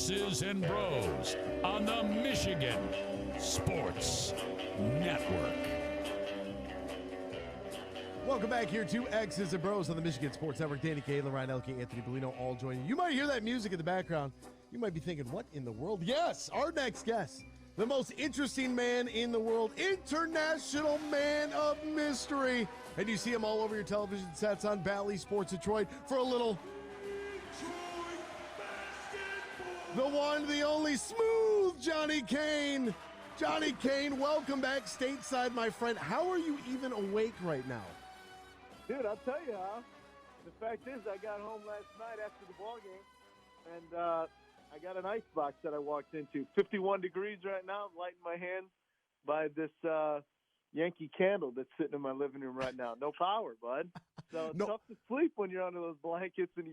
X's and Bros on the Michigan Sports Network. Welcome back here to X's and Bros on the Michigan Sports Network. Danny Kane, Ryan Elke, Anthony Bellino all joining you. You might hear that music in the background. You might be thinking, what in the world? Yes, our next guest, the most interesting man in the world, international man of mystery. And you see him all over your television sets on Bally Sports Detroit for a little the one, the only smooth Johnny Kane. Johnny Kane, welcome back stateside, my friend. How are you even awake right now? Dude, I'll tell you how. The fact is, I got home last night after the ball game, and I got an ice box that I walked into. 51 degrees right now. I'm lighting my hand by this Yankee candle that's sitting in my living room right now. No power, bud. So it's tough to sleep when you're under those blankets and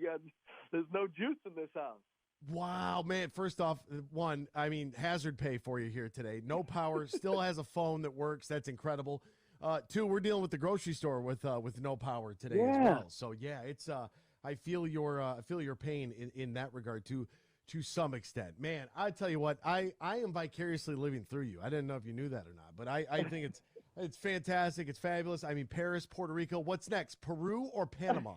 there's no juice in this house. Wow, man. First off, hazard pay for you here today. No power, still has a phone that works. That's incredible. Two, we're dealing with the grocery store with no power today as well. So yeah, it's I feel your pain in that regard to some extent. Man, I tell you what, I am vicariously living through you. I didn't know if you knew that or not, but I think it's fantastic. It's fabulous. I mean, Paris, Puerto Rico. What's next? Peru or Panama?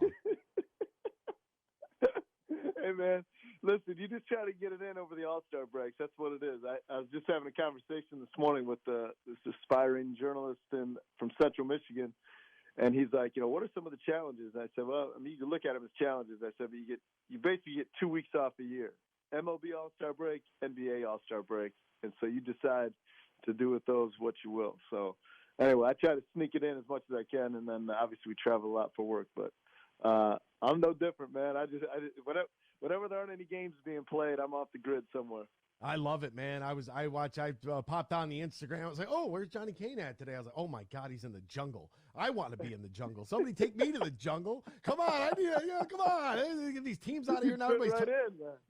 Hey man, listen, you just try to get it in over the All-Star breaks. That's what it is. I was just having a conversation this morning with this aspiring journalist from Central Michigan, and he's like, what are some of the challenges? And I said, well, I mean, you can look at them as challenges. I said, but you basically get 2 weeks off a year. MLB All-Star break, NBA All-Star break, and so you decide to do with those what you will. So anyway, I try to sneak it in as much as I can, and then obviously we travel a lot for work, but I'm no different, man. I just whenever there aren't any games being played, I'm off the grid somewhere. I love it, man. I popped on the Instagram. I was like, oh, where's Johnny Kane at today? I was like, oh my God, he's in the jungle. I want to be in the jungle. Somebody take me to the jungle. Come on, come on. Get these teams out of here now.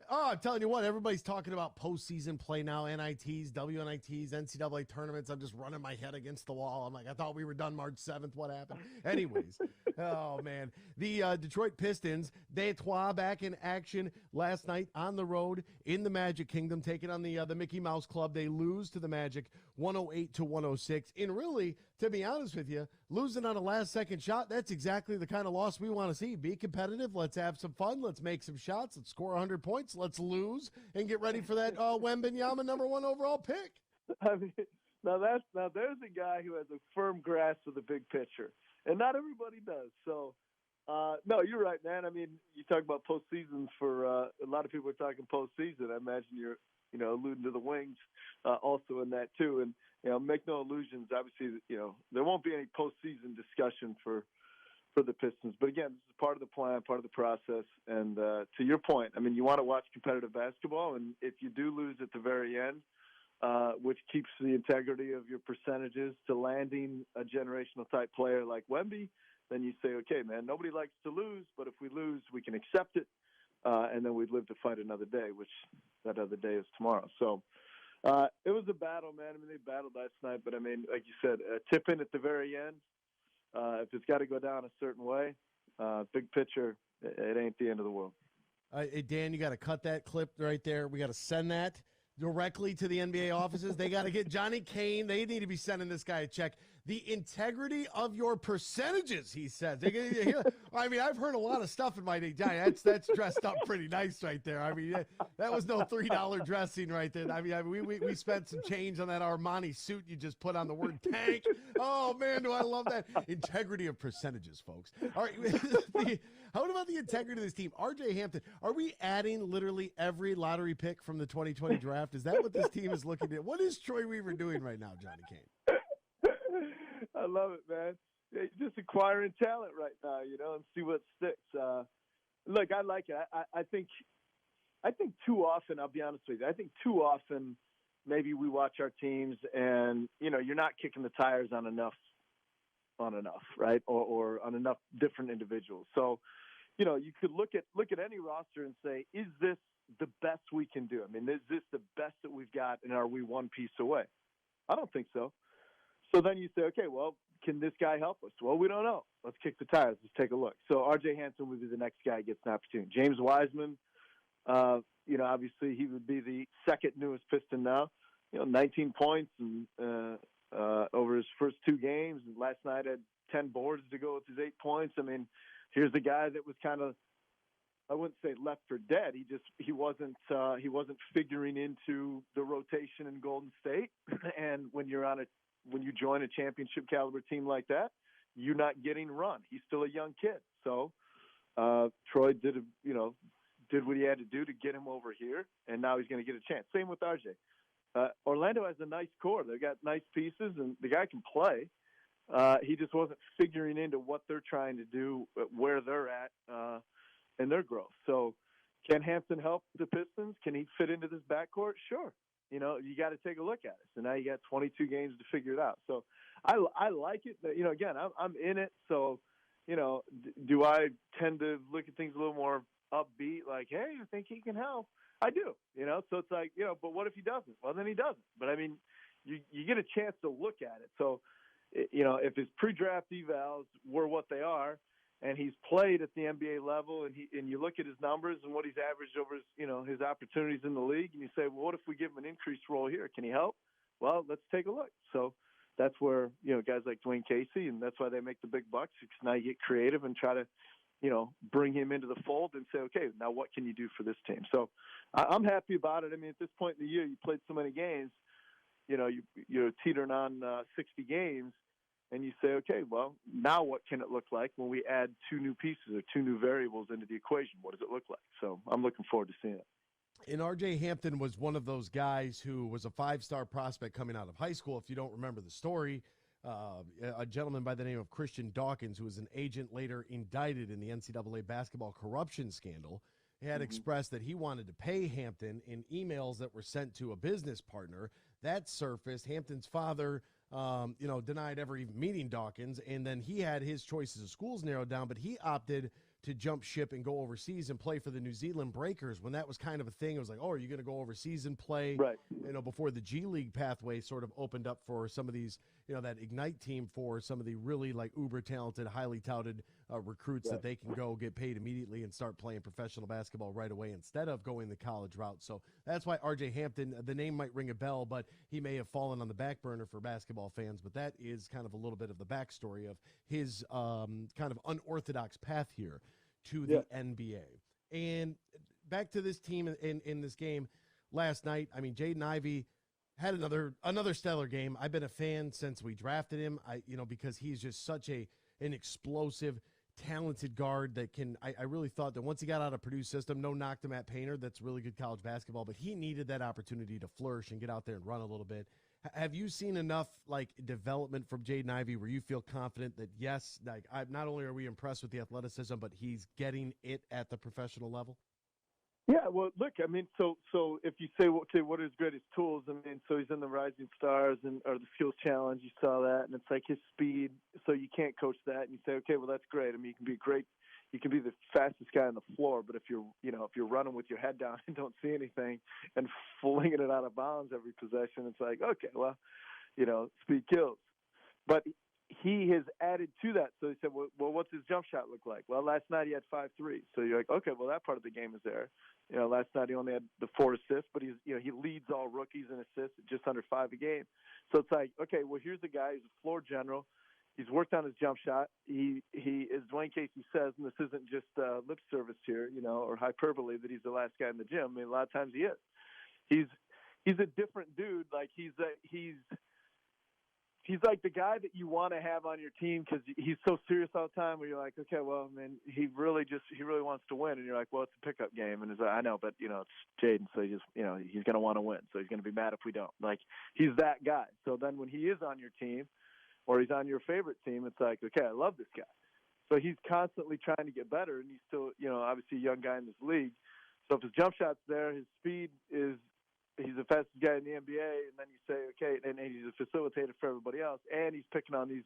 I'm telling you what, everybody's talking about postseason play now, NITs, WNITs, NCAA tournaments. I'm just running my head against the wall. I'm like, I thought we were done March 7th. What happened? Anyways, oh man, the Detroit Pistons, Detroit back in action last night on the road in the Magic Kingdom, taking on the Mickey Mouse Club. They lose to the Magic 108-106. And really, to be honest with you, losing on a last-second shot, that's exactly the kind of loss we want to see. Be competitive. Let's have some fun. Let's make some shots. Let's score 100 points. Let's lose and get ready for that Wembanyama #1 overall pick. I mean, now there's a guy who has a firm grasp of the big picture, and not everybody does. So, no, you're right, man. I mean, you talk about postseasons for a lot of people are talking postseason. I imagine you're alluding to the Wings also in that too. And, make no illusions. Obviously, there won't be any postseason discussion for the Pistons. But again, this is part of the plan, part of the process. And to your point, I mean, you want to watch competitive basketball. And if you do lose at the very end, which keeps the integrity of your percentages to landing a generational type player like Wemby, then you say, okay, man, nobody likes to lose, but if we lose, we can accept it. And then we'd live to fight another day, which that other day is tomorrow. So it was a battle, man. I mean, they battled last night, but I mean, like you said, a tip in at the very end. If it's got to go down a certain way, big picture, it ain't the end of the world. Hey, Dan, you got to cut that clip right there. We got to send that directly to the NBA offices. They got to get Johnny Kane. They need to be sending this guy a check. The integrity of your percentages, he said. I mean, I've heard a lot of stuff in my day. Johnny, that's dressed up pretty nice right there. I mean, that was no $3 dressing right there. I mean, we spent some change on that Armani suit you just put on the word tank. Oh, man, do I love that. Integrity of percentages, folks. All right, how about the integrity of this team? R.J. Hampton, are we adding literally every lottery pick from the 2020 draft? Is that what this team is looking at? What is Troy Weaver doing right now, Johnny Kane? I love it, man. Just acquiring talent right now, and see what sticks. Look, I like it. I think too often, I'll be honest with you, I think too often maybe we watch our teams and, you're not kicking the tires on enough, right? Or on enough different individuals. So, you could look at any roster and say, is this the best we can do? I mean, is this the best that we've got, and are we one piece away? I don't think so. So then you say, okay, well, can this guy help us? Well, we don't know. Let's kick the tires. Let's take a look. So R.J. Hampton would be the next guy who gets an opportunity. James Wiseman, Obviously he would be the second newest Piston now. 19 points and over his first 2 games. And last night had 10 boards to go with his 8 points. I mean, here's a guy that was kind of, I wouldn't say left for dead. He wasn't figuring into the rotation in Golden State. And when you join a championship caliber team like that, you're not getting run. He's still a young kid. So Troy did what he had to do to get him over here, and now he's going to get a chance. Same with RJ. Orlando has a nice core. They've got nice pieces, and the guy can play. He just wasn't figuring into what they're trying to do, where they're at, and their growth. So can Hampton help the Pistons? Can he fit into this backcourt? Sure. You got to take a look at it. So now you got 22 games to figure it out. So I like it. Again, I'm in it. So, do I tend to look at things a little more upbeat? Like, hey, I think he can help. I do. So it's like, but what if he doesn't? Well, then he doesn't. But I mean, you get a chance to look at it. So, if his pre-draft evals were what they are, and he's played at the NBA level, and you look at his numbers and what he's averaged over his opportunities in the league, and you say, well, what if we give him an increased role here? Can he help? Well, let's take a look. So that's where guys like Dwayne Casey, and that's why they make the big bucks, because now you get creative and try to bring him into the fold and say, okay, now what can you do for this team? So I'm happy about it. I mean, at this point in the year, you played so many games, you're teetering on 60 games. And you say, okay, well, now what can it look like when we add 2 new pieces or 2 new variables into the equation? What does it look like? So I'm looking forward to seeing it. And R.J. Hampton was one of those guys who was a 5-star prospect coming out of high school. If you don't remember the story, a gentleman by the name of Christian Dawkins, who was an agent later indicted in the NCAA basketball corruption scandal, had expressed that he wanted to pay Hampton in emails that were sent to a business partner. That surfaced. Hampton's father denied ever even meeting Dawkins, and then he had his choices of schools narrowed down, but he opted to jump ship and go overseas and play for the New Zealand Breakers when that was kind of a thing. It was like, oh, are you going to go overseas and play? Right. Before the G League pathway sort of opened up for some of these, that Ignite team for some of the really like uber talented, highly touted recruits that they can go get paid immediately and start playing professional basketball right away instead of going the college route. So that's why R.J. Hampton, the name might ring a bell, but he may have fallen on the back burner for basketball fans. But that is kind of a little bit of the backstory of his kind of unorthodox path here to the NBA. And back to this team in this game last night. I mean, Jaden Ivey had another stellar game. I've been a fan since we drafted him. Because he's just such an explosive, talented guard that can. I really thought that once he got out of Purdue's system, no knock to Matt Painter, that's really good college basketball, but he needed that opportunity to flourish and get out there and run a little bit. Have you seen enough development from Jaden Ivey where you feel confident that yes, not only are we impressed with the athleticism, but he's getting it at the professional level? Yeah, well, look, I mean, so if you say, okay, what are his greatest tools? I mean, so he's in the Rising Stars or the Skills Challenge. You saw that, and it's like his speed. So you can't coach that, and you say, okay, well, that's great. I mean, you can be the fastest guy on the floor, but if you're running with your head down and don't see anything and flinging it out of bounds every possession, it's like, okay, well, speed kills. But he has added to that. So he said, well, what's his jump shot look like? Well, last night he had 5 threes. So you're like, okay, well, that part of the game is there. Last night he only had the 4 assists, but he leads all rookies in assists at just under 5 a game. So it's like, okay, well, here's a guy who's a floor general. He's worked on his jump shot. He as Dwayne Casey says, and this isn't just lip service here, or hyperbole that he's the last guy in the gym. I mean, a lot of times he is. He's a different dude. Like he's like the guy that you want to have on your team because he's so serious all the time. Where you're like, okay, well, man, he really wants to win, and you're like, well, it's a pickup game, and it's like, I know, but it's Jaden, so he's going to want to win, so he's going to be mad if we don't. Like he's that guy. So then when he is on your team, or he's on your favorite team, it's like, okay, I love this guy. So he's constantly trying to get better, and he's still, obviously a young guy in this league. So if his jump shot's there, his speed is. He's the fastest guy in the NBA, and then you say, okay, and he's a facilitator for everybody else, and he's picking on these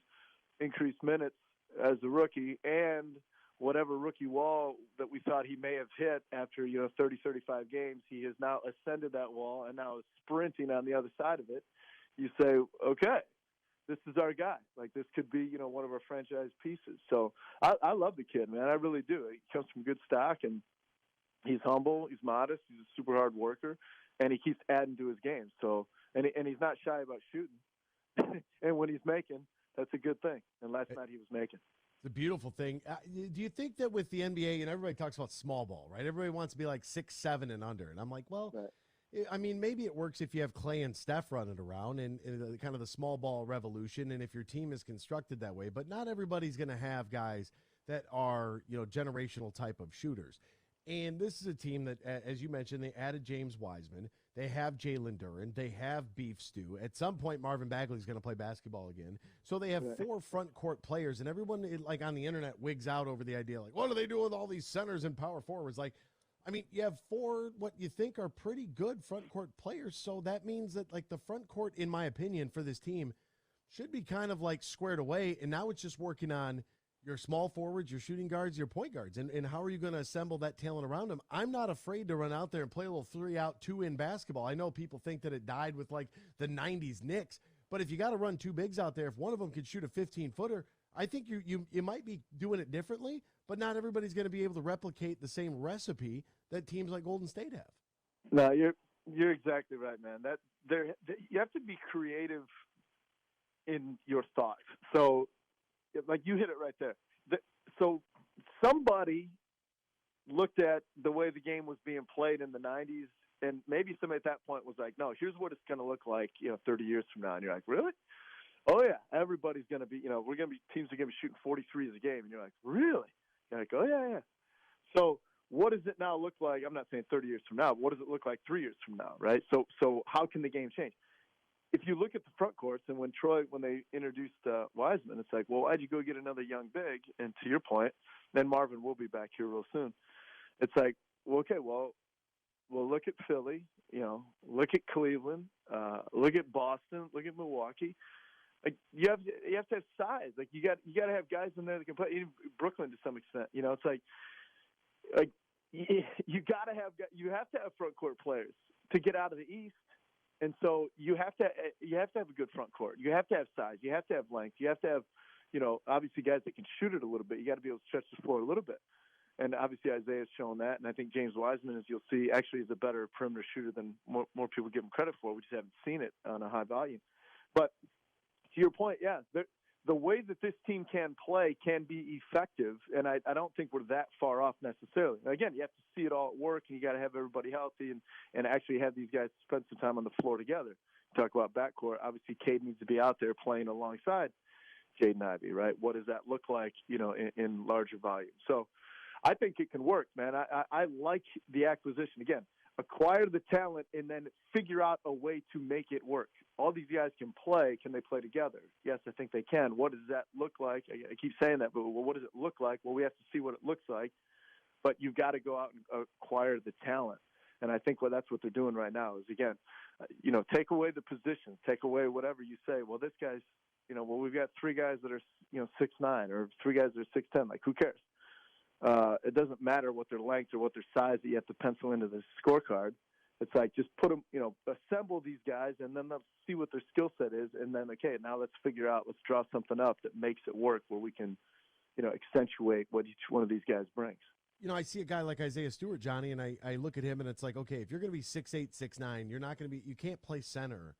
increased minutes as a rookie, and whatever rookie wall that we thought he may have hit after 30, 35 games, he has now ascended that wall and now is sprinting on the other side of it. You say, okay, this is our guy. Like this could be one of our franchise pieces. So I love the kid, man. I really do. He comes from good stock, and He's humble, he's modest, he's a super hard worker, and he keeps adding to his game. So, and he's not shy about shooting. And when he's making, that's a good thing. And last night he was making. The beautiful thing. Do you think that with the NBA, and everybody talks about small ball, right? Everybody wants to be like 6'7" and under. And I'm like, well, right. I mean, maybe it works if you have Clay and Steph running around and kind of the small ball revolution, and if your team is constructed that way. But not everybody's going to have guys that are, generational type of shooters. And this is a team that, as you mentioned, they added James Wiseman. They have Jalen Duren. They have Beef Stew. At some point, Marvin Bagley's going to play basketball again. So they have 4 front court players, and everyone like on the internet wigs out over the idea, like, what are they doing with all these centers and power forwards? Like, I mean, you have 4 what you think are pretty good front court players. So that means that, like, the front court, in my opinion, for this team should be kind of like squared away. And now it's just working on your small forwards, your shooting guards, your point guards, and how are you going to assemble that talent around them? I'm not afraid to run out there and play a little 3-out, 2-in basketball. I know people think that it died with, like, the 90s Knicks, but if you got to run 2 bigs out there, if one of them could shoot a 15-footer, I think you might be doing it differently, but not everybody's going to be able to replicate the same recipe that teams like Golden State have. No, you're exactly right, man. You have to be creative in your thoughts. So, like, you hit it right there. So somebody looked at the way the game was being played in the 90s, and maybe somebody at that point was like, no, here's what it's going to look like, 30 years from now. And you're like, really? Oh, yeah, everybody's going to be, teams are going to be shooting 43s a game. And you're like, really? You're like, oh, yeah. So what does it now look like? I'm not saying 30 years from now, but what does it look like 3 years from now, right? So how can the game change? If you look at the front courts, and when they introduced Wiseman, it's like, well, why'd you go get another young big? And to your point, then Marvin will be back here real soon. It's like, well, okay, well, look at Philly, look at Cleveland, look at Boston, look at Milwaukee. Like, you have to have size. Like, you got to have guys in there that can play. Even Brooklyn to some extent, it's like you have to have front court players to get out of the East. And so you have to have a good front court. You have to have size. You have to have length. You have to have, obviously guys that can shoot it a little bit. You got to be able to stretch the floor a little bit. And obviously Isaiah's shown that. And I think James Wiseman, as you'll see, actually is a better perimeter shooter than more people give him credit for. We just haven't seen it on a high volume. But to your point, yeah, the way that this team can play can be effective, and I don't think we're that far off necessarily. Now, again, you have to see it all at work, and you got to have everybody healthy and actually have these guys spend some time on the floor together. Talk about backcourt. Obviously, Cade needs to be out there playing alongside Jaden Ivey, right? What does that look like, in larger volume? So I think it can work, man. I like the acquisition. Again, acquire the talent and then figure out a way to make it work. All these guys can play. Can they play together? Yes, I think they can. What does that look like? I keep saying that, but what does it look like? Well, we have to see what it looks like, but you've got to go out and acquire the talent. And I think that's what they're doing right now is, again, take away the positions, take away whatever you say. Well, this guy's, we've got 3 guys that are, 6'9", or 3 guys that are 6'10". Like, who cares? It doesn't matter what their length or what their size that you have to pencil into the scorecard. It's like, just put them, assemble these guys, and then let's see what their skill set is. And then, okay, now let's draw something up that makes it work where we can, accentuate what each one of these guys brings. I see a guy like Isaiah Stewart, Johnny, and I look at him and it's like, okay, if you're going to be 6'8", 6'9", you can't play center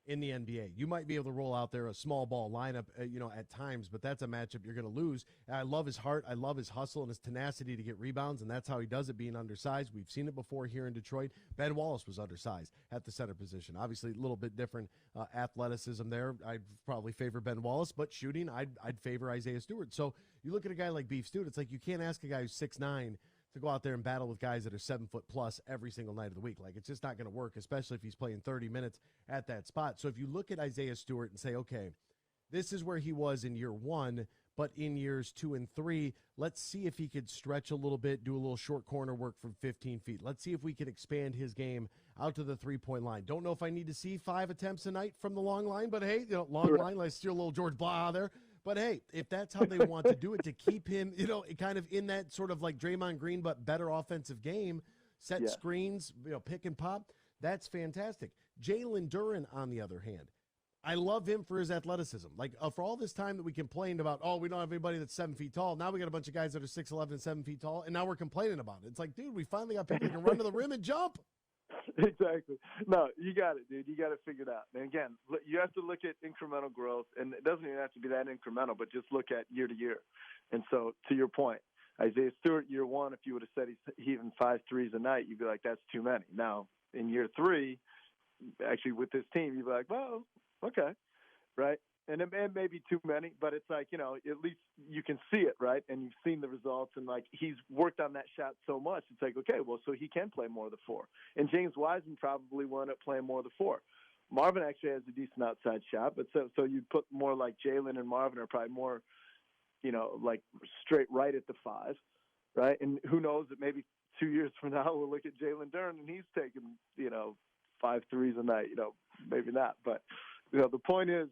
in the NBA. You might be able to roll out there a small ball lineup, at times, but that's a matchup you're going to lose. And I love his heart. I love his hustle and his tenacity to get rebounds, and that's how he does it, being undersized. We've seen it before here in Detroit. Ben Wallace was undersized at the center position. Obviously, a little bit different athleticism there. I'd probably favor Ben Wallace, but shooting, I'd favor Isaiah Stewart. So you look at a guy like Beef Stew, it's like you can't ask a guy who's 6'9", to go out there and battle with guys that are 7 foot plus every single night of the week. Like, it's just not going to work, especially if he's playing 30 minutes at that spot. So if you look at Isaiah Stewart and say, okay, this is where he was in year 1, but in years 2 and 3, let's see if he could stretch a little bit, do a little short corner work from 15 feet. Let's see if we can expand his game out to the 3-point line. Don't know if I need to see 5 attempts a night from the long line, but hey, long line, let's steal a little George Blah there. But hey, if that's how they want to do it, to keep him, kind of in that sort of like Draymond Green, but better offensive game, set screens, pick and pop, that's fantastic. Jalen Duren, on the other hand, I love him for his athleticism. Like, for all this time that we complained about, oh, we don't have anybody that's 7 feet tall. Now we got a bunch of guys that are 6'11" and 7 feet tall, and now we're complaining about it. It's like, dude, we finally got people that can run to the rim and jump. Exactly. No, you got it, dude. You got it figured out. And again, you have to look at incremental growth, and it doesn't even have to be that incremental, but just look at year to year. And so, to your point, Isaiah Stewart, year one, if you would have said he's hitting 5 threes a night, you'd be like, that's too many. Now, in year 3, actually with this team, you'd be like, well, okay, right? And it may be too many, but it's like, at least you can see it, right? And you've seen the results, and like he's worked on that shot so much. It's like, okay, well, so he can play more of the 4. And James Wiseman probably wound up playing more of the 4. Marvin actually has a decent outside shot, but so you put more like Jalen and Marvin are probably more, like straight right at the 5, right? And who knows that maybe 2 years from now we'll look at Jalen Duren and he's taking, 5 threes a night, maybe not. But, the point is,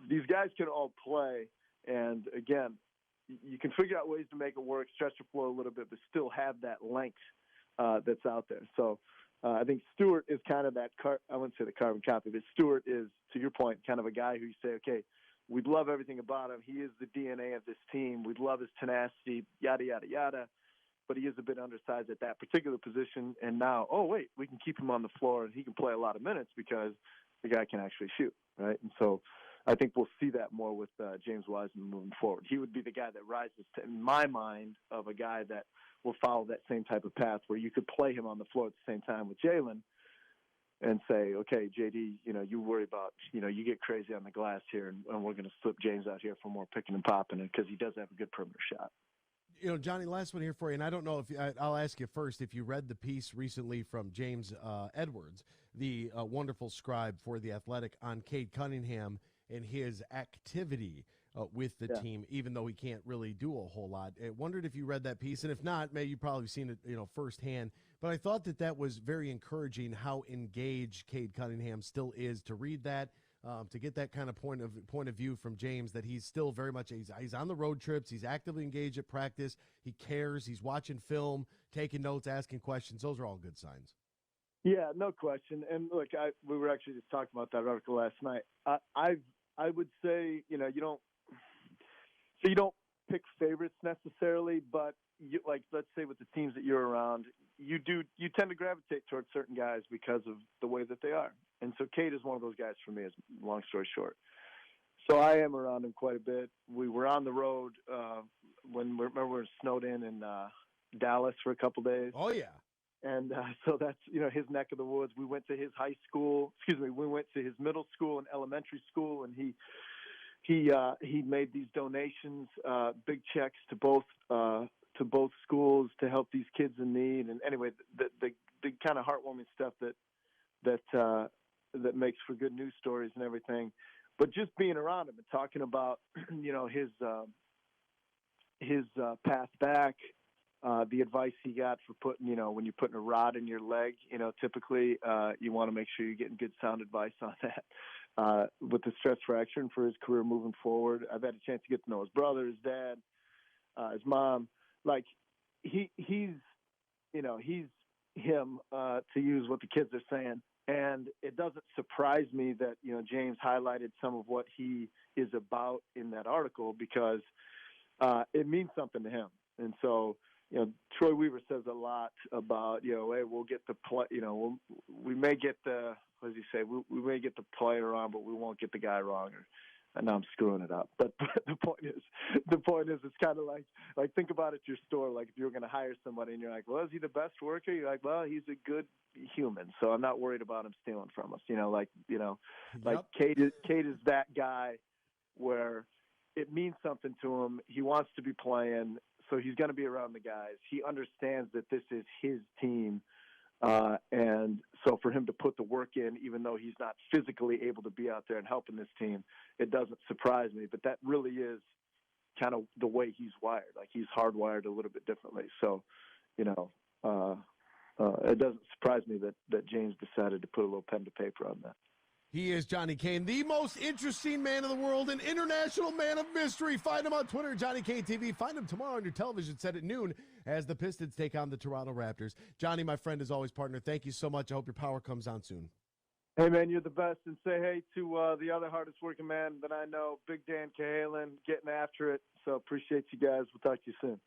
these guys can all play. And again, you can figure out ways to make it work, stretch the floor a little bit, but still have that length that's out there. So I think Stewart is kind of that, I wouldn't say the carbon copy, but Stewart is, to your point, kind of a guy who you say, okay, we'd love everything about him. He is the DNA of this team. We'd love his tenacity, yada, yada, yada. But he is a bit undersized at that particular position. And now, oh, wait, we can keep him on the floor and he can play a lot of minutes because the guy can actually shoot, right? And so I think we'll see that more with James Wiseman moving forward. He would be the guy that rises to, in my mind, of a guy that will follow that same type of path where you could play him on the floor at the same time with Jalen and say, okay, JD, you worry about, you get crazy on the glass here, and we're going to slip James out here for more picking and popping because he does have a good perimeter shot. Johnny, last one here for you, and I don't know if I'll ask you first if you read the piece recently from James Edwards, the wonderful scribe for The Athletic, on Cade Cunningham and his activity with the team, even though he can't really do a whole lot. I wondered if you read that piece, and if not, maybe you've probably seen it, firsthand. But I thought that was very encouraging how engaged Cade Cunningham still is. To read that, to get that kind of point of view from James, that he's still very much he's on the road trips, he's actively engaged at practice, he cares, he's watching film, taking notes, asking questions. Those are all good signs. Yeah, no question. And look, we were actually just talking about that article last night. I would say, you don't pick favorites necessarily, but let's say with the teams that you're around, you tend to gravitate towards certain guys because of the way that they are. And so Cade is one of those guys for me, is long story short. So I am around him quite a bit. We were on the road when we were snowed in Dallas for a couple days. Oh, yeah. And so that's, his neck of the woods. We went to his we went to his middle school and elementary school, and he made these donations, big checks to both schools to help these kids in need. And anyway, the kind of heartwarming stuff that makes for good news stories and everything. But just being around him and talking about, his path back, the advice he got for putting, when you're putting a rod in your leg, typically you want to make sure you're getting good sound advice on that with the stress fracture and for his career moving forward. I've had a chance to get to know his brother, his dad, his mom. Like he's him, to use what the kids are saying. And it doesn't surprise me that, James highlighted some of what he is about in that article because it means something to him. And so, Troy Weaver says a lot about, hey, we'll get the play, we may get the, what does he say? We may get the player wrong, but we won't get the guy wrong. And now I'm screwing it up. But the point is, it's kind of like think about it, your store. Like if you're going to hire somebody and you're like, well, is he the best worker? You're like, well, he's a good human, so I'm not worried about him stealing from us. Like Cade is that guy where it means something to him. He wants to be playing, so he's going to be around the guys. He understands that this is his team. And so for him to put the work in, even though he's not physically able to be out there and helping this team, it doesn't surprise me. But that really is kind of the way he's wired. Like he's hardwired a little bit differently. So, it doesn't surprise me that James decided to put a little pen to paper on that. He is Johnny Kane, the most interesting man in the world, an international man of mystery. Find him on Twitter, Johnny Kane TV. Find him tomorrow on your television set at noon as the Pistons take on the Toronto Raptors. Johnny, my friend, as always, partner, thank you so much. I hope your power comes on soon. Hey, man, you're the best. And say hey to the other hardest working man that I know, Big Dan Cahalan, getting after it. So appreciate you guys. We'll talk to you soon.